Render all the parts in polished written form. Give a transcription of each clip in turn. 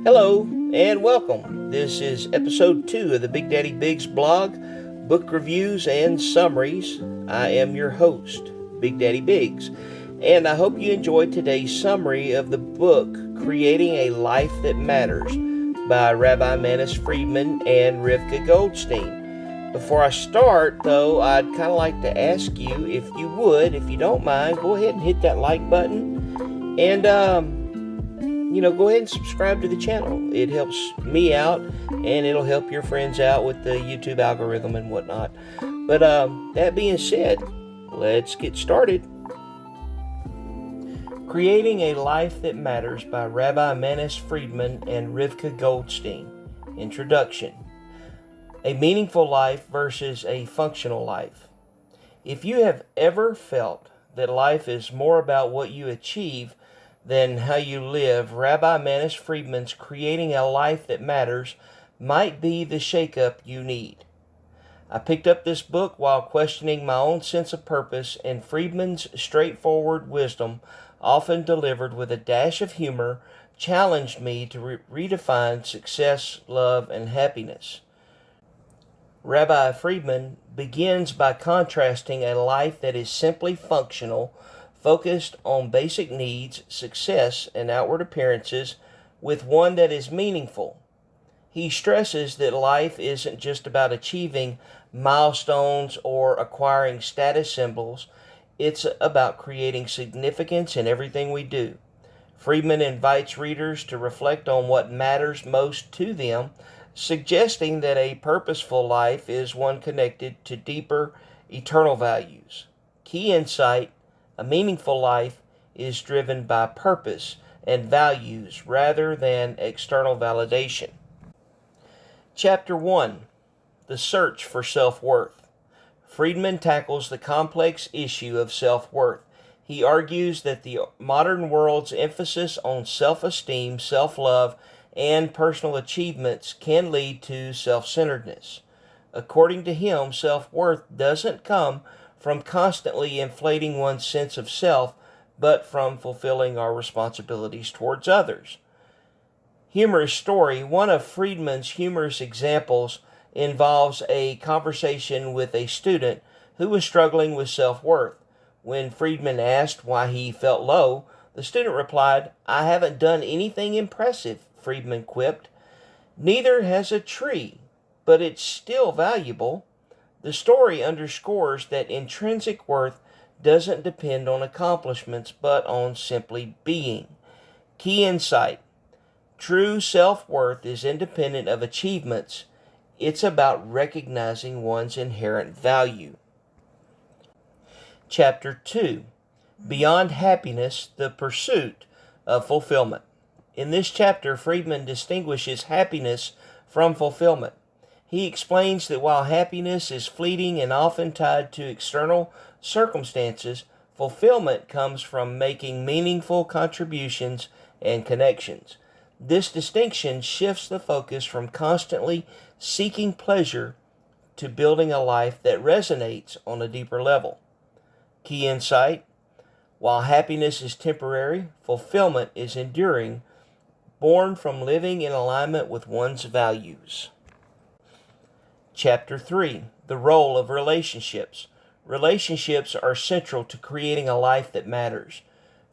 Hello and welcome. This is episode 2 of the Big Daddy Biggs blog, book reviews and summaries. I am your host, Big Daddy Biggs, and I hope you enjoyed today's summary of the book Creating a Life That Matters by Rabbi Manis Friedman and Rivka Goldstein. Before I start, though, I'd kind of like to ask you, if you don't mind, go ahead and hit that like button and go ahead and subscribe to the channel. It helps me out, and it'll help your friends out with the YouTube algorithm and whatnot. But that being said, let's get started. Creating a Life That Matters by Rabbi Manis Friedman and Rivka Goldstein. Introduction. A meaningful life versus a functional life. If you have ever felt that life is more about what you achieve than how you live, Rabbi Manis Friedman's Creating a Life That Matters might be the shakeup you need. I picked up this book while questioning my own sense of purpose, and Friedman's straightforward wisdom, often delivered with a dash of humor, challenged me to redefine success, love, and happiness. Rabbi Friedman begins by contrasting a life that is simply functional, focused on basic needs, success, and outward appearances, with one that is meaningful. He stresses that life isn't just about achieving milestones or acquiring status symbols. It's about creating significance in everything we do. Friedman invites readers to reflect on what matters most to them, suggesting that a purposeful life is one connected to deeper, eternal values. Key insight: a meaningful life is driven by purpose and values rather than external validation. Chapter 1. The Search for Self-Worth. Friedman tackles the complex issue of self-worth. He argues that the modern world's emphasis on self-esteem, self-love, and personal achievements can lead to self-centeredness. According to him, self-worth doesn't come from constantly inflating one's sense of self, but from fulfilling our responsibilities towards others. Humorous story. One of Friedman's humorous examples involves a conversation with a student who was struggling with self-worth. When Friedman asked why he felt low, the student replied, "I haven't done anything impressive," Friedman quipped. "Neither has a tree, but it's still valuable." The story underscores that intrinsic worth doesn't depend on accomplishments, but on simply being. Key insight: true self-worth is independent of achievements. It's about recognizing one's inherent value. Chapter 2. Beyond Happiness, the Pursuit of Fulfillment. In this chapter, Friedman distinguishes happiness from fulfillment. He explains that while happiness is fleeting and often tied to external circumstances, fulfillment comes from making meaningful contributions and connections. This distinction shifts the focus from constantly seeking pleasure to building a life that resonates on a deeper level. Key insight: while happiness is temporary, fulfillment is enduring, born from living in alignment with one's values. Chapter 3. The Role of Relationships. Relationships are central to creating a life that matters.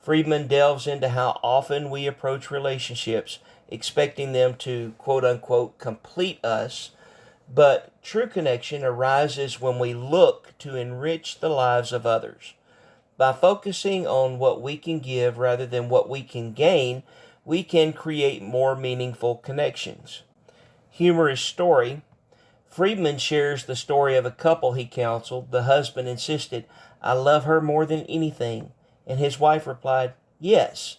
Friedman delves into how often we approach relationships expecting them to, quote-unquote, complete us, but true connection arises when we look to enrich the lives of others. By focusing on what we can give rather than what we can gain, we can create more meaningful connections. Humorous story. Friedman shares the story of a couple he counseled. The husband insisted, "I love her more than anything." And his wife replied, "Yes,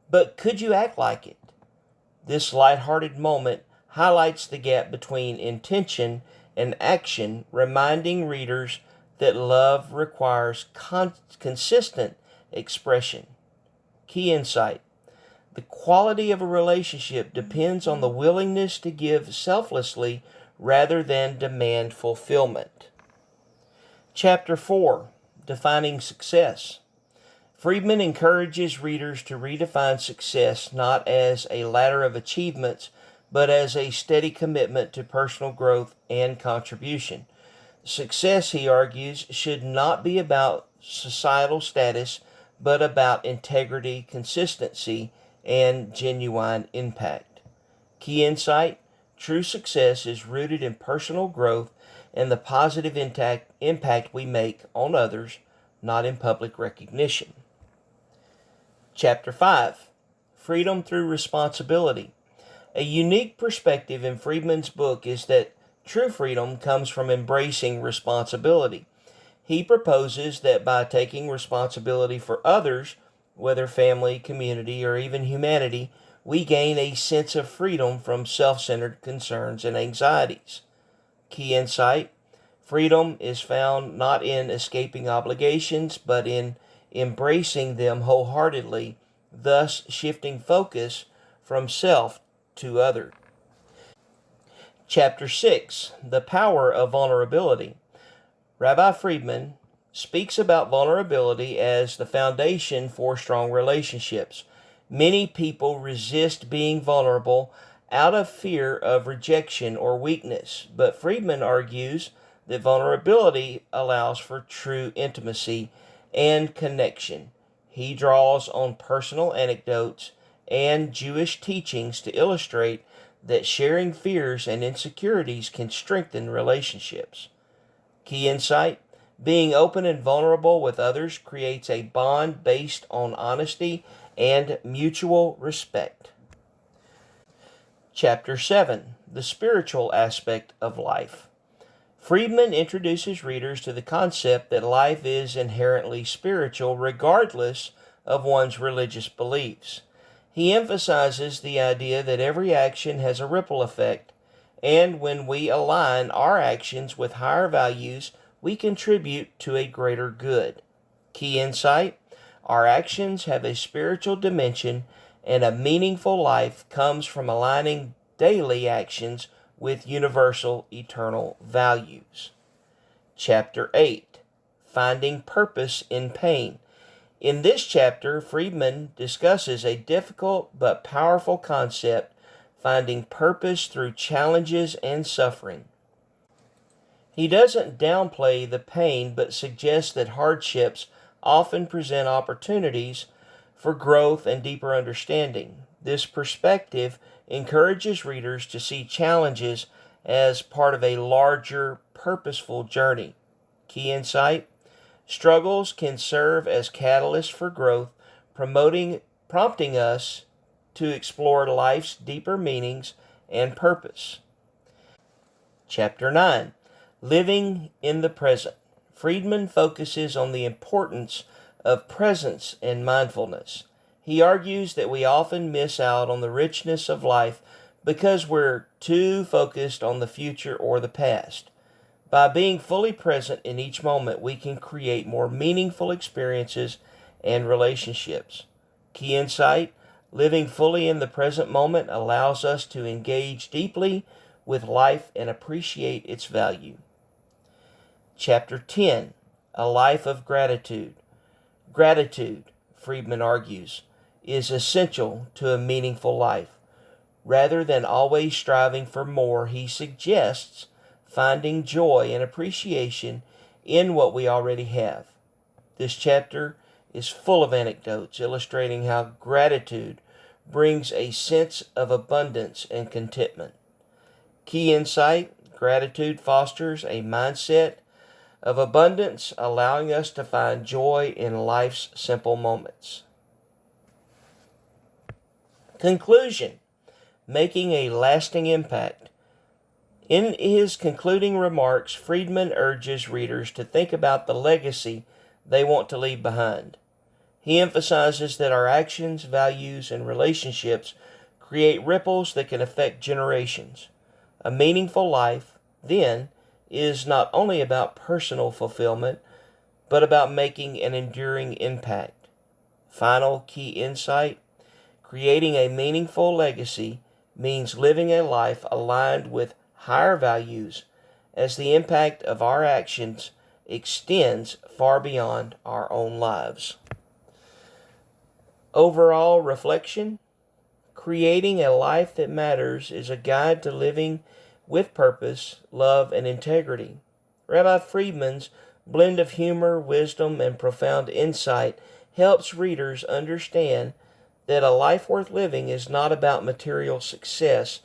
but could you act like it?" This lighthearted moment highlights the gap between intention and action, reminding readers that love requires consistent expression. Key insight: the quality of a relationship depends on the willingness to give selflessly rather than demand fulfillment. Chapter 4. Defining Success. Friedman encourages readers to redefine success not as a ladder of achievements, but as a steady commitment to personal growth and contribution. Success, he argues, should not be about societal status, but about integrity, consistency, and genuine impact. Key insight: true success is rooted in personal growth and the positive impact we make on others, not in public recognition. Chapter 5: Freedom Through Responsibility. A unique perspective in Friedman's book is that true freedom comes from embracing responsibility. He proposes that by taking responsibility for others, whether family, community, or even humanity, we gain a sense of freedom from self-centered concerns and anxieties. Key insight: freedom is found not in escaping obligations, but in embracing them wholeheartedly, thus shifting focus from self to other. Chapter 6: The Power of Vulnerability. Rabbi Friedman speaks about vulnerability as the foundation for strong relationships. Many people resist being vulnerable out of fear of rejection or weakness, but Friedman argues that vulnerability allows for true intimacy and connection. He draws on personal anecdotes and Jewish teachings to illustrate that sharing fears and insecurities can strengthen relationships. Key insight: being open and vulnerable with others creates a bond based on honesty and mutual respect. Chapter 7: The Spiritual Aspect of Life. Friedman introduces readers to the concept that life is inherently spiritual regardless of one's religious beliefs. He emphasizes the idea that every action has a ripple effect, and when we align our actions with higher values, we contribute to a greater good. Key insight: our actions have a spiritual dimension, and a meaningful life comes from aligning daily actions with universal eternal values. Chapter 8: Finding Purpose in Pain. In this chapter, Friedman discusses a difficult but powerful concept: finding purpose through challenges and suffering. He doesn't downplay the pain, but suggests that hardships often present opportunities for growth and deeper understanding. This perspective encourages readers to see challenges as part of a larger, purposeful journey. Key insight: struggles can serve as catalysts for growth, prompting us to explore life's deeper meanings and purpose. Chapter 9: Living in the Present. Friedman focuses on the importance of presence and mindfulness. He argues that we often miss out on the richness of life because we're too focused on the future or the past. By being fully present in each moment, we can create more meaningful experiences and relationships. Key insight: living fully in the present moment allows us to engage deeply with life and appreciate its value. Chapter 10: A Life of Gratitude. Gratitude, Friedman argues, is essential to a meaningful life. Rather than always striving for more, he suggests finding joy and appreciation in what we already have. This chapter is full of anecdotes illustrating how gratitude brings a sense of abundance and contentment. Key insight: gratitude fosters a mindset of abundance, allowing us to find joy in life's simple moments. Conclusion: making a lasting impact. In his concluding remarks, Friedman urges readers to think about the legacy they want to leave behind. He emphasizes that our actions, values, and relationships create ripples that can affect generations. A meaningful life, then, is not only about personal fulfillment, but about making an enduring impact. Final key insight: creating a meaningful legacy means living a life aligned with higher values, as the impact of our actions extends far beyond our own lives. Overall reflection: creating a life that matters is a guide to living with purpose, love, and integrity. Rabbi Friedman's blend of humor, wisdom, and profound insight helps readers understand that a life worth living is not about material success,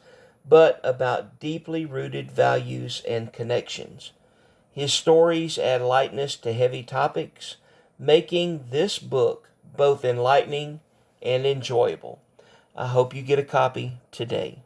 but about deeply rooted values and connections. His stories add lightness to heavy topics, making this book both enlightening and enjoyable. I hope you get a copy today.